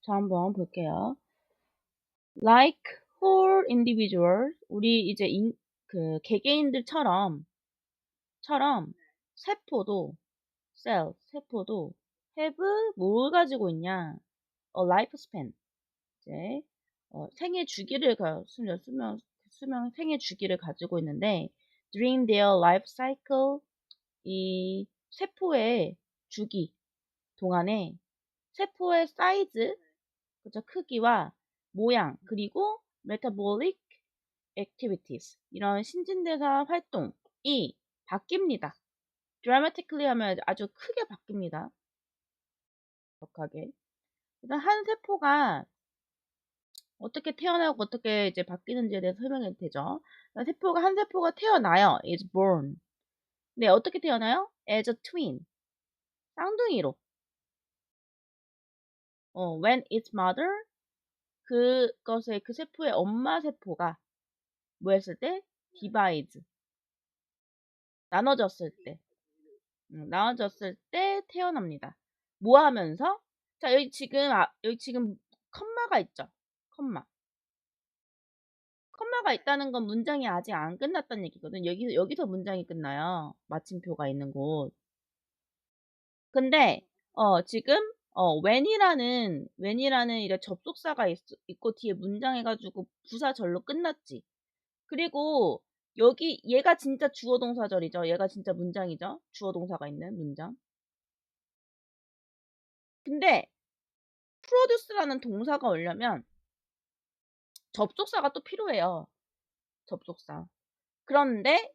자, 한번 볼게요. Like whole individuals, 우리 이제 개개인들처럼 세포도 세포도 have 뭘 가지고 있냐? A lifespan. 이제 생애 주기를 생애 주기를 가지고 있는데 during their life cycle, 이 세포의 주기 동안에 세포의 사이즈, 그죠? 크기와 모양, 그리고 metabolic activities, 이런 신진대사 활동이 바뀝니다. dramatically 하면 아주 크게 바뀝니다. 격하게. 일단 한 세포가 어떻게 태어나고 어떻게 이제 바뀌는지에 대해서 설명해도 되죠. 한 세포가 태어나요. is born. 네, 어떻게 태어나요? as a twin. 쌍둥이로. when its mother, 그 세포의 엄마 세포가 뭐 했을 때? divides. 나눠졌을 때 태어납니다. 뭐 하면서? 자, 여기 지금 컴마가 있죠. 컴마가 있다는 건 문장이 아직 안 끝났다는 얘기거든. 여기서 문장이 끝나요. 마침표가 있는 곳. 근데 지금 when이라는 이런 접속사가 있고 뒤에 문장 해가지고 부사절로 끝났지. 그리고 여기 얘가 진짜 주어 동사절이죠. 얘가 진짜 문장이죠. 주어 동사가 있는 문장. 근데 produce라는 동사가 오려면 접속사가 또 필요해요. 접속사. 그런데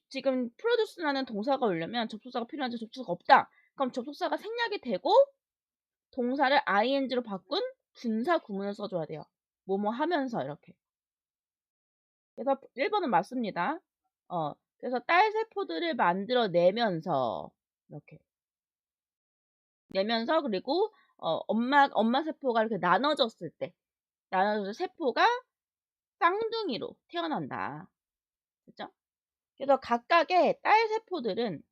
지금 produce라는 동사가 오려면 접속사가 필요한데 접속사가 없다. 그럼 접속사가 생략이 되고 동사를 ing로 바꾼 분사 구문을 써줘야 돼요. 뭐뭐 하면서 이렇게. 그래서 1번은 맞습니다. 그래서 딸 세포들을 만들어내면서 이렇게 내면서, 그리고 엄마 세포가 이렇게 나눠졌을 때 세포가 쌍둥이로 태어난다. 그죠? 그래서 각각의 딸 세포들은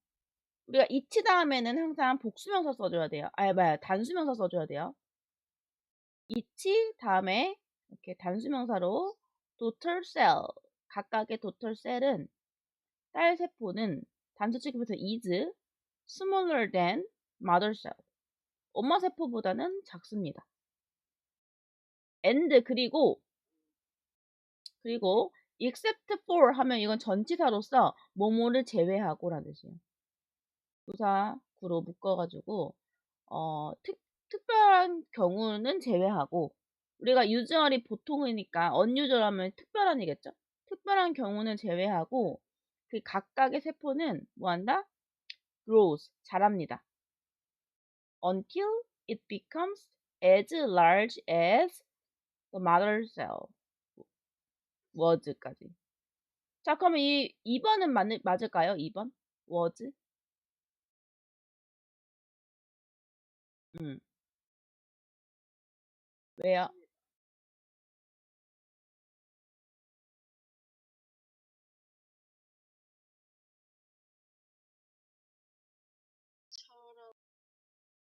우리가 이치 다음에는 항상 복수명사 써줘야 돼요. 단수명사 써줘야 돼요. 이치 다음에 이렇게 단수명사로 daughter cell, 각각의 daughter cell은 딸 세포는 단수 취급해서 is smaller than mother cell, 엄마 세포보다는 작습니다. and 그리고 except for 하면 이건 전치사로서 뭐뭐를 제외하고라는 뜻이에요. 부사 구로 묶어가지고 특별한 경우는 제외하고, 우리가 usually 보통이니까 unusual 하면 특별한이겠죠. 특별한 경우는 제외하고 그 각각의 세포는 뭐한다? grows, 자랍니다. until it becomes as large as the mother cell was까지. 자, 그러면 이 2번은 맞을까요? 2번? was? 왜요?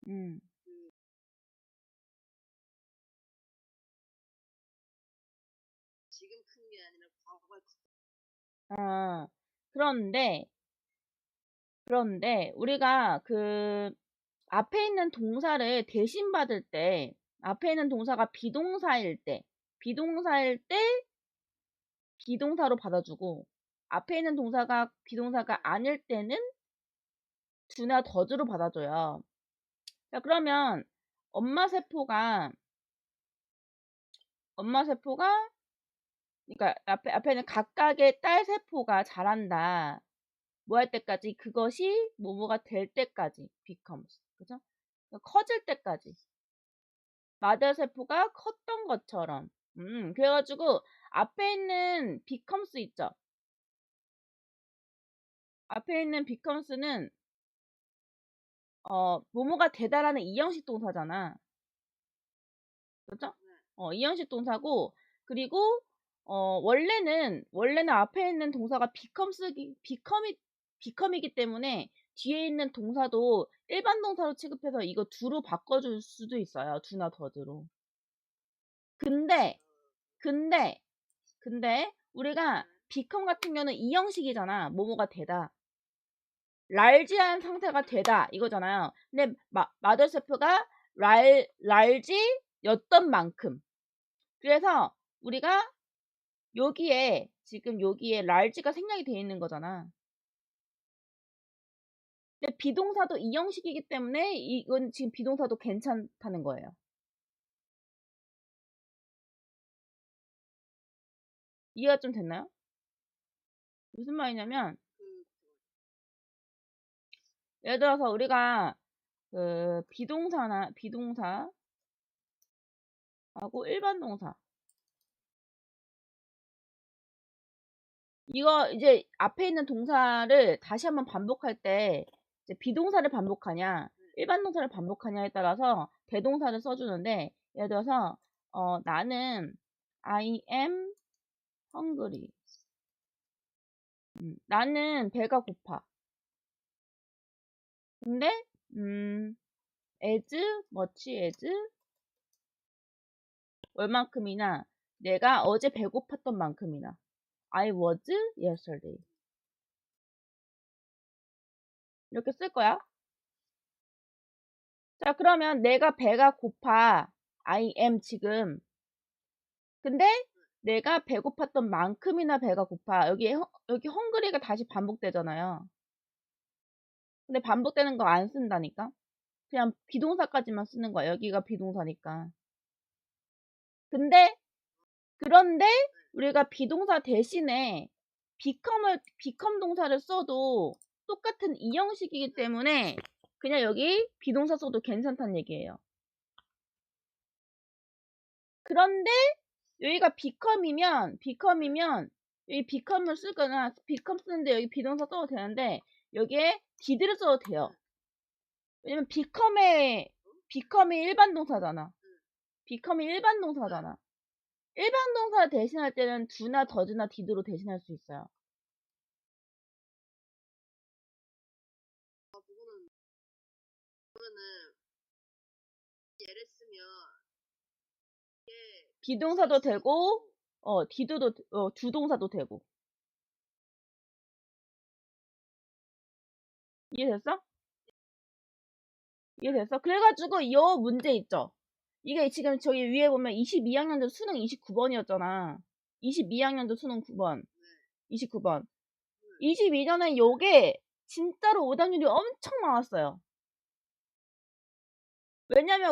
음. 아, 그런데 우리가 그 앞에 있는 동사를 대신 받을 때, 앞에 있는 동사가 비동사일 때 비동사로 받아주고, 앞에 있는 동사가 비동사가 아닐 때는 do나 does로 받아줘요. 자, 그러면 엄마 세포가 그러니까 앞에는 각각의 딸 세포가 자란다. 뭐 할 때까지? 그것이 뭐뭐가 될 때까지 becomes. 그죠? 커질 때까지. 마더 세포가 컸던 것처럼. 그래가지고 앞에 있는 becomes 있죠? 앞에 있는 becomes는 뭐뭐가 되다라는 이형식 동사잖아. 그죠? 이형식 동사고, 그리고 원래는 앞에 있는 동사가 become이기 때문에 뒤에 있는 동사도 일반 동사로 취급해서 이거 do로 바꿔줄 수도 있어요. do나 does로. 근데 우리가 become 같은 경우는 이 형식이잖아. 뭐뭐가 되다. large한 상태가 되다 이거잖아요. 근데 motherself가 large였던 만큼. 그래서 우리가 여기에 지금 여기에 large가 생략이 돼 있는 거잖아. 근데 비동사도 이 형식이기 때문에 이건 지금 비동사도 괜찮다는 거예요. 이해가 좀 됐나요? 무슨 말이냐면 예를 들어서 우리가 그 비동사하고 일반 동사 이거 이제 앞에 있는 동사를 다시 한번 반복할 때 이제 비동사를 반복하냐 일반 동사를 반복하냐에 따라서 대동사를 써주는데 예를 들어서 나는 I am hungry. 나는 배가 고파. 근데 as much as 얼만큼이나 내가 어제 배고팠던 만큼이나 I was yesterday. 이렇게 쓸 거야. 자, 그러면 내가 배가 고파. I am 지금. 근데 내가 배고팠던 만큼이나 배가 고파. 여기 헝그리가 다시 반복되잖아요. 근데 반복되는 거 안 쓴다니까. 그냥 비동사까지만 쓰는 거야. 여기가 비동사니까. 그런데 우리가 비동사 대신에 become 동사를 써도 똑같은 이 형식이기 때문에 그냥 여기 비동사 써도 괜찮다는 얘기예요. 그런데 여기가 become이면 여기 become을 쓰거나 become 쓰는데 여기 비동사 써도 되는데 여기에 did를 써도 돼요. 왜냐면 become이 일반 동사잖아. become이 일반 동사잖아. 일반 동사 대신할 때는 do나 does나 did로 대신할 수 있어요. 그러면은 예를 쓰면 비동사도 되고 did도 주동사도 되고. 이해됐어? 이해됐어? 그래가지고 이 문제 있죠. 이게 지금 저기 위에 보면 22학년도 수능 29번이었잖아. 22학년도 수능 9번. 29번. 22년에 요게 진짜로 오답률이 엄청 많았어요. 왜냐면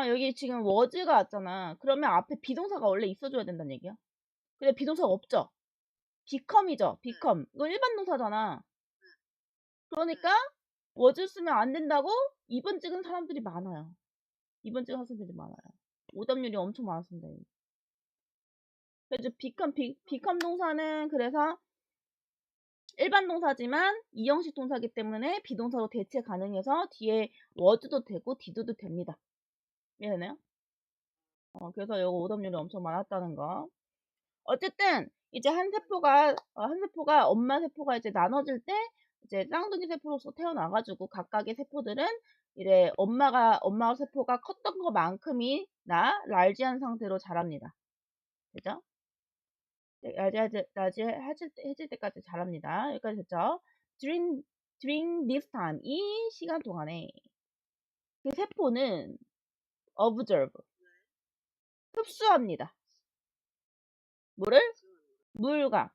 여기 지금 was가 왔잖아. 그러면 앞에 비동사가 원래 있어줘야 된다는 얘기야. 근데 비동사가 없죠. become이죠. become. 이거 일반 동사잖아. 그러니까 was 쓰면 안 된다고 2번 찍은 사람들이 많아요. 2번 찍은 학생들이 많아요. 오답률이 엄청 많았습니다. 그래서 become 동사는 그래서 일반 동사지만 이형식 동사기 때문에 비동사로 대체 가능해서 뒤에 was도 되고 did도 됩니다. 이해되나요? 그래서 이거 오답률이 엄청 많았다는 거. 어쨌든 이제 한 세포가 엄마 세포가 이제 나눠질 때 이제 쌍둥이 세포로서 태어나가지고 각각의 세포들은 이제 엄마 세포가 컸던 것만큼이나 large한 상태로 자랍니다. 그죠? 해질 때까지 자랍니다. 여기까지 됐죠? During this time, 이 시간 동안에 그 세포는 observe, 흡수합니다. 뭐를? 물과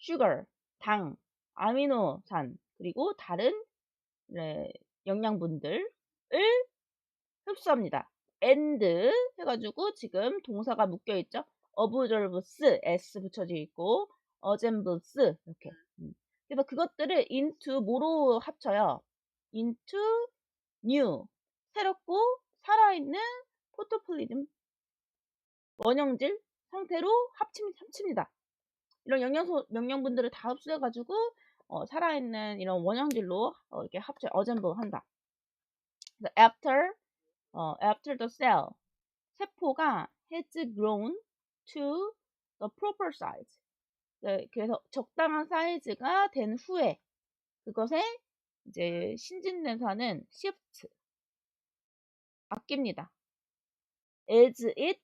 sugar, 당, 아미노산, 그리고 다른 영양분들을 흡수합니다. and 해가지고 지금 동사가 묶여있죠? observes, s 붙여져 있고 assembles 이렇게. 그래서 그것들을 into 뭐로 합쳐요? into new, 새롭고 살아있는 포토플리즘, 원형질 상태로 합칩니다. 이런 영양분들을 다 흡수해가지고 살아있는 이런 원형질로 이렇게 assemble 한다. 그래서 after the cell, 세포가 has grown to the proper size. 네, 그래서 적당한 사이즈가 된 후에 그것에 이제 신진대사는 shift 바뀝니다. as it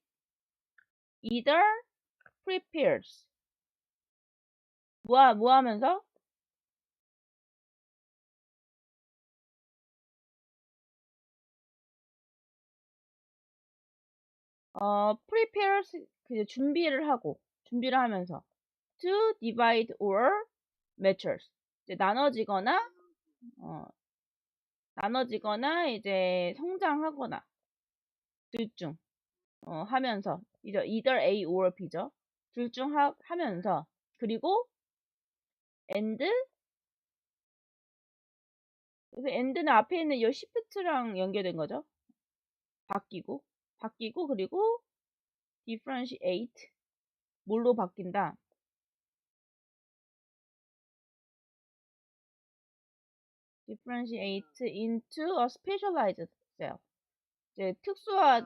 either prepares 뭐 하면서 prepares 그 준비를 하면서 to divide or matures 이제 나눠지거나 이제 성장하거나 둘 중 하면서 이제 either A or B죠. 둘 중 하면서 그리고 and 그래서 and는 앞에 있는 이 shift랑 연결된 거죠. 바뀌고 그리고 differentiate 뭘로 바뀐다. differentiate into a specialized cell. 이제 특수한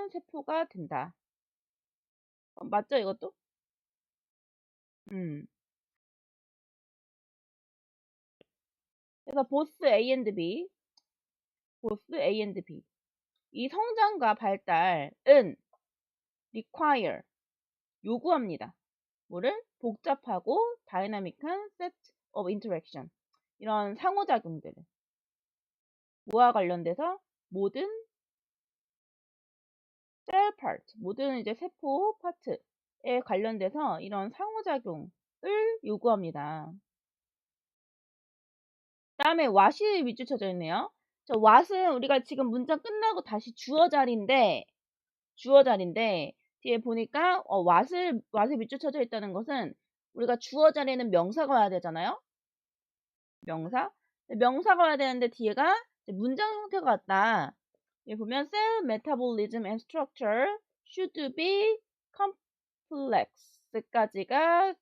세포가 된다. 맞죠, 이것도? 그래서 both A and B, 이 성장과 발달은 require, 요구합니다. 뭐를? 복잡하고 다이나믹한 set of interaction. 이런 상호작용들을. 뭐와 관련돼서? 모든 cell part, 모든 이제 세포 파트에 관련돼서 이런 상호작용을 요구합니다. 다음에 what이 밑줄쳐져 있네요. 저 what은 우리가 지금 문장 끝나고 다시 주어 자리인데 뒤에 보니까 what이 밑줄쳐져 있다는 것은 우리가 주어 자리에는 명사가 와야 되잖아요. 명사가 와야 되는데 뒤에가 문장 형태가 같다. 여기 보면 cell metabolism and structure should be complex까지가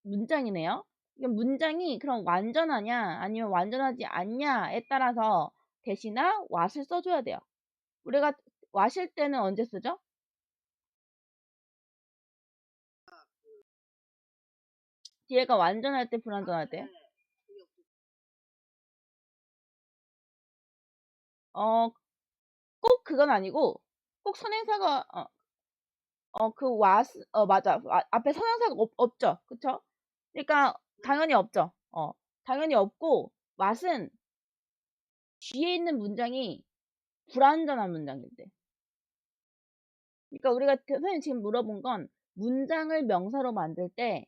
문장이네요. 이게 문장이 그럼 완전하냐 아니면 완전하지 않냐에 따라서 대신나 what을 써줘야 돼요. 우리가 what일 때는 언제 쓰죠? 뒤에가 완전할 때 불완전할 때? 꼭 그건 아니고 꼭 선행사가 그 what's 맞아. 앞에 선행사가 없죠. 그쵸? 그러니까 당연히 없죠. 당연히 없고 what은 뒤에 있는 문장이 불완전한 문장일 때. 그러니까 우리가 선생님 지금 물어본 건 문장을 명사로 만들 때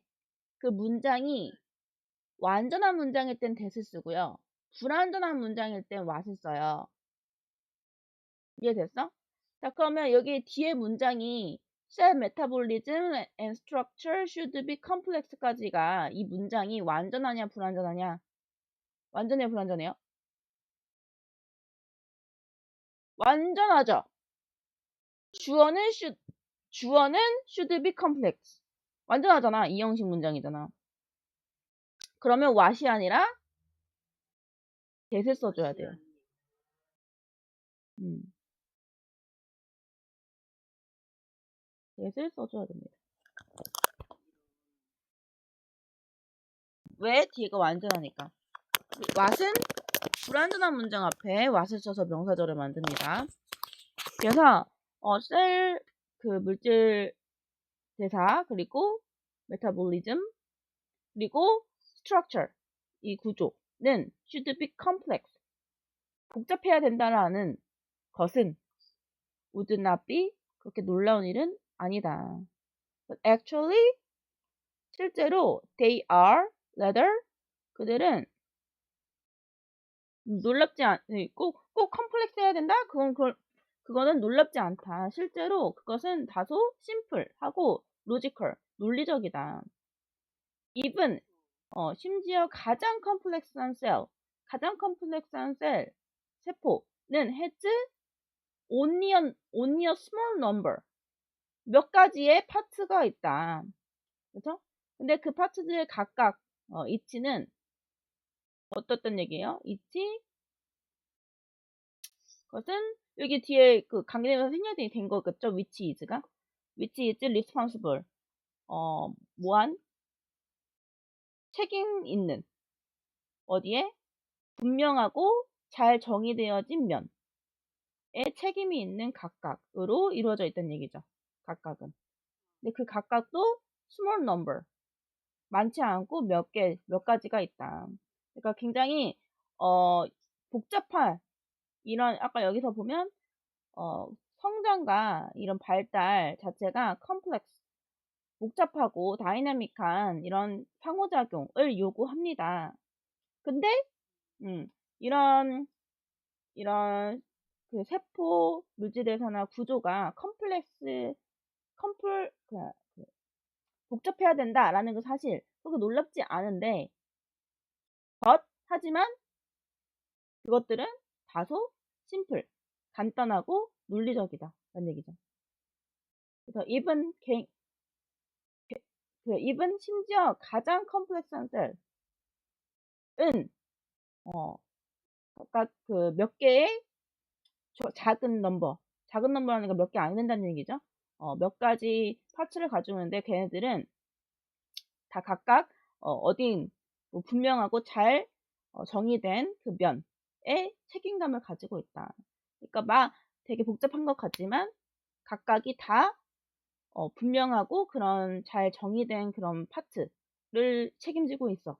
그 문장이 완전한 문장일 땐 that을 쓰고요. 불완전한 문장일 땐 what을 써요. 이해됐어? 자, 그러면 여기 뒤에 문장이 cell metabolism and structure should be complex까지가 이 문장이 완전하냐 불완전하냐? 완전해요 불완전해요? 완전하죠. 주어는 should be complex. 완전하잖아. 이 형식 문장이잖아. 그러면 what이 아니라 that을 써줘야 돼요. that을 써줘야 됩니다. 왜? 뒤에가 완전하니까. what은 불완전한 문장 앞에 what을 써서 명사절을 만듭니다. 그래서 셀 그 물질 대사 그리고 메타볼리즘 그리고 structure 이 구조는 should be complex 복잡해야 된다라는 것은 would not be 그렇게 놀라운 일은 아니다. But actually 실제로 they are rather 그들은 놀랍지 꼭 컴플렉스 해야 된다? 그거는 놀랍지 않다. 실제로 그것은 다소 심플하고 로지컬, 논리적이다. even 심지어 가장 컴플렉스한 세포는 has only a small number 몇 가지의 파트가 있다. 그렇죠? 근데 그 파트들의 각각 이치는 어떻단 얘기예요? 이치 그것은 여기 뒤에 그 관계대명사 생략이 된 거겠죠? which is responsible 뭐한 책임 있는 어디에 분명하고 잘 정의되어진 면에 책임이 있는 각각으로 이루어져 있다는 얘기죠. 각각은. 근데 그 각각도 small number 많지 않고 몇 가지가 있다. 그러니까 굉장히 복잡한 이런 아까 여기서 보면 성장과 이런 발달 자체가 컴플렉스 복잡하고 다이나믹한 이런 상호작용을 요구합니다. 근데 이런 그 세포 물질에서나 구조가 복잡해야 된다라는 그 사실 그렇게 놀랍지 않은데 하지만 그것들은 다소 심플 간단하고 논리적이다 라는 얘기죠. 그래서 even 심지어 가장 컴플렉스한 셀은 각각 그 몇 개의 작은 넘버라는 건 몇 개 안 된다는 얘기죠. 몇 가지 파츠를 가지고 있는데 걔네들은 다 각각 어딘 뭐 분명하고 잘 정의된 그 면에 책임감을 가지고 있다. 그러니까 막 되게 복잡한 것 같지만 각각이 다 분명하고 그런 잘 정의된 그런 파트를 책임지고 있어.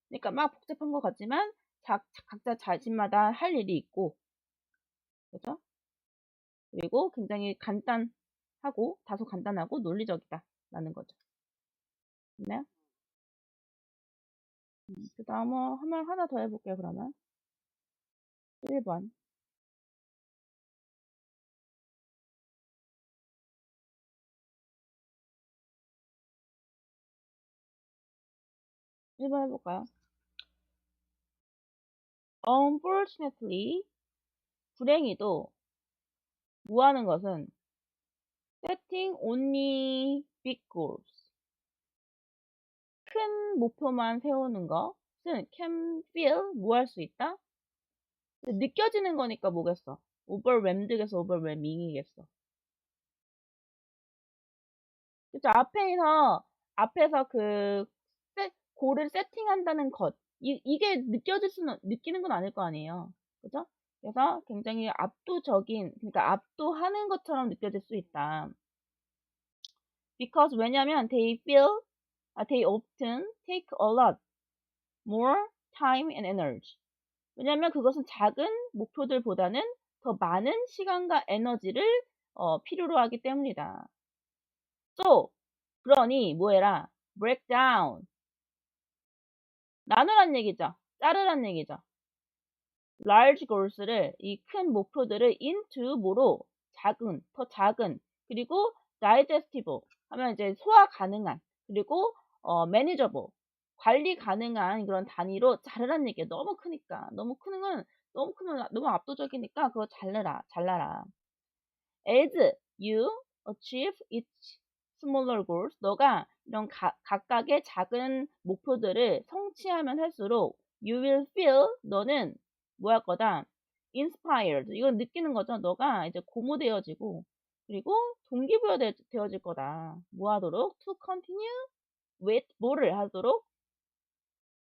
그러니까 막 복잡한 것 같지만 각자 자신마다 할 일이 있고, 그죠? 그리고 굉장히 다소 간단하고 논리적이다라는 거죠. 네. 그 다음 하나 더 해볼게요. 그러면 1번. 1번 해볼까요? Unfortunately, 불행히도 무하는 것은 setting only big goals. 큰 목표만 세우는 것은 can feel 무할 수 있다. 느껴지는 거니까 뭐겠어? overwhelmed겠어, overwhelming이겠어. 그쵸? 앞에서 그 고를 세팅한다는 것 이게 느끼는 건 아닐 거 아니에요. 그죠? 그래서 굉장히 그러니까 압도하는 것처럼 느껴질 수 있다. Because 왜냐면 they often take a lot more time and energy. 왜냐면 그것은 작은 목표들보다는 더 많은 시간과 에너지를 필요로 하기 때문이다. So, 그러니 뭐해라? break down. 나누란 얘기죠. 자르란 얘기죠. large goals를 이 큰 목표들을 into 뭐로 더 작은 그리고 digestible 하면 이제 소화 가능한 그리고 manageable 관리 가능한 그런 단위로 자르란 얘기예요. 너무 크니까 너무 크면 너무 압도적이니까 그거 잘라라. As you achieve each smaller goals, 너가 이런 각각의 작은 목표들을 성취하면 할수록 you will feel, 너는 뭐 할 거다? inspired. 이건 느끼는 거죠. 너가 이제 고무되어지고 그리고 동기부여되어질 거다. 뭐 하도록? To continue with 뭐를 하도록?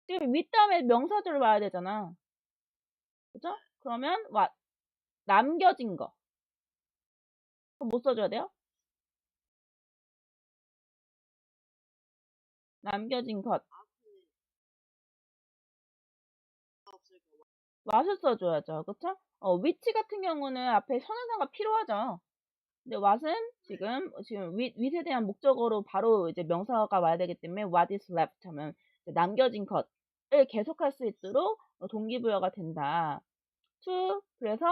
지금 윗다음에 명사절을 봐야 되잖아. 그죠? 그러면 남겨진 거. 그럼 뭐 써줘야 돼요? 남겨진 것. what을 써줘야죠. 그쵸? which 같은 경우는 앞에 선행사가 필요하죠. 근데 what은 지금 with에 대한 목적어로 바로 이제 명사가 와야 되기 때문에 what is left 하면 남겨진 것을 계속할 수 있도록 동기부여가 된다. to 그래서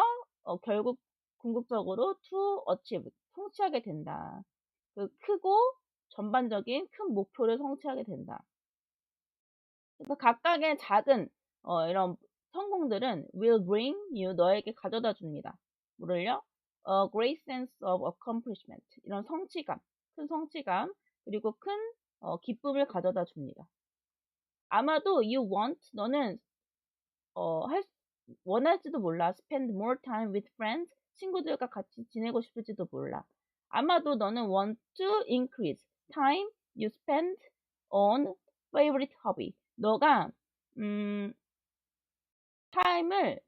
결국 궁극적으로 to achieve 성취하게 된다. 그 크고 전반적인 큰 목표를 성취하게 된다. 그래서 각각의 작은 이런 성공들은 will bring you 너에게 가져다 줍니다. 뭐를요? A great sense of accomplishment 이런 큰 성취감 그리고 큰 기쁨을 가져다 줍니다. 아마도 you want 너는 원할지도 몰라. spend more time with friends 친구들과 같이 지내고 싶을지도 몰라. 아마도 너는 want to increase time you spend on favorite hobby. 너가 타임을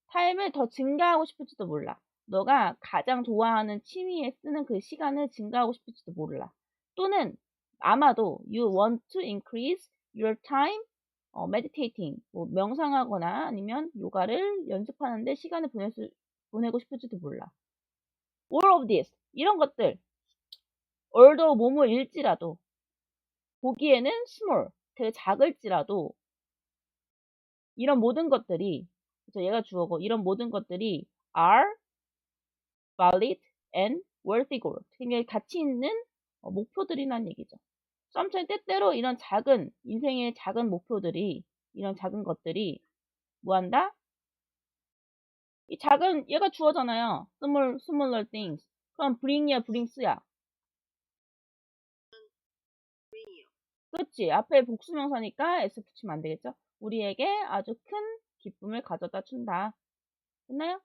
타임을 더 증가하고 싶을지도 몰라. 너가 가장 좋아하는 취미에 쓰는 그 시간을 증가하고 싶을지도 몰라. 또는 아마도 you want to increase your time meditating, 뭐 명상하거나 아니면 요가를 연습하는데 시간을 보내고 싶을지도 몰라. All of this, 이런 것들, although 뭐뭐일지라도 보기에는 small, 되게 작을지라도 이런 모든 것들이, 그래서 얘가 주어고 이런 모든 것들이 are valid and worthy goal. 굉장히 가치 있는 목표들이란 얘기죠. sometimes 때때로 이런 작은 인생의 작은 목표들이, 이런 작은 것들이 뭐한다? 이 작은 얘가 주어잖아요. smaller things. 그럼 bring이야, brings야. bring이요. 그렇지. 앞에 복수명사니까 s 붙이면 안 되겠죠? 우리에게 아주 큰 기쁨을 가져다 준다. 됐나요?